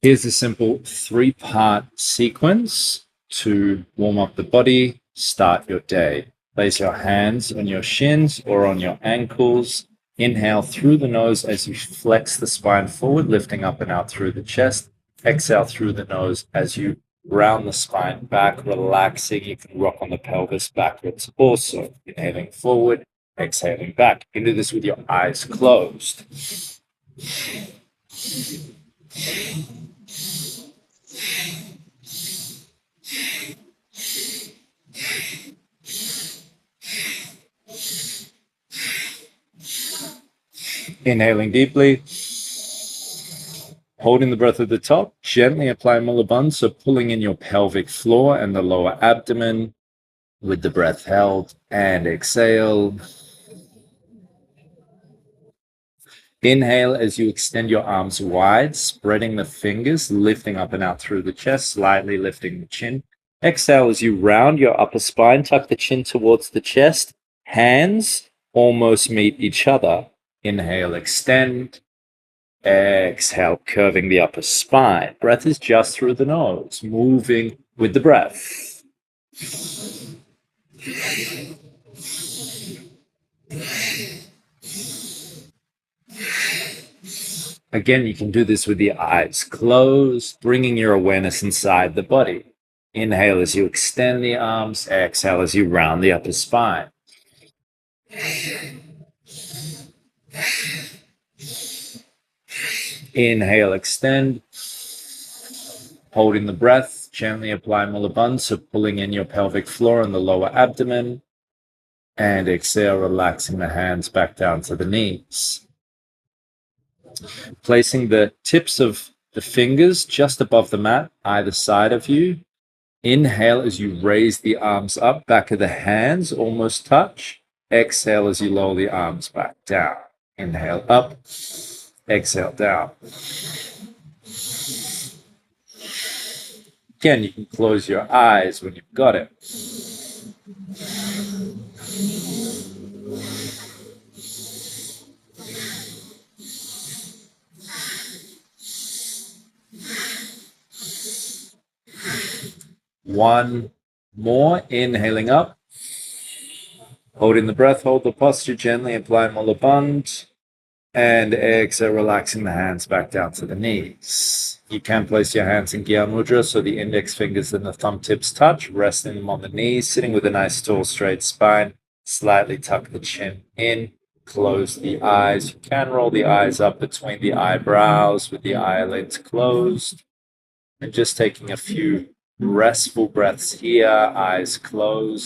Here's a simple 3-part sequence to warm up the body, start your day. Place your hands on your shins or on your ankles. Inhale through the nose as you flex the spine forward, lifting up and out through the chest. Exhale through the nose as you round the spine back, relaxing. You can rock on the pelvis backwards also. Inhaling forward, exhaling back. You can do this with your eyes closed. Inhaling deeply. Holding the breath at the top, gently apply Mula Bandha, so pulling in your pelvic floor and the lower abdomen with the breath held, and exhale. Inhale as you extend your arms wide, spreading the fingers, lifting up and out through the chest, slightly lifting the chin. Exhale as you round your upper spine, tuck the chin towards the chest, hands almost meet each other. Inhale, extend. Exhale, curving the upper spine. Breath is just through the nose, moving with the breath. Again, you can do this with the eyes closed, bringing your awareness inside the body. Inhale as you extend the arms. Exhale as you round the upper spine. Inhale, extend. Holding the breath, gently apply Mula Bandha, so pulling in your pelvic floor and the lower abdomen. And exhale, relaxing the hands back down to the knees. Placing the tips of the fingers just above the mat, either side of you. Inhale as you raise the arms up, back of the hands almost touch. Exhale as you lower the arms back down. Inhale up, exhale down. Again, you can close your eyes when you've got it. One more, inhaling up. Holding the breath, hold the posture, gently apply Mula Bandha. And exhale, relaxing the hands back down to the knees. You can place your hands in Gyan Mudra, so the index fingers and the thumb tips touch, resting them on the knees, sitting with a nice tall straight spine. Slightly tuck the chin in, close the eyes. You can roll the eyes up between the eyebrows with the eyelids closed. And just taking a few restful breaths here, eyes closed.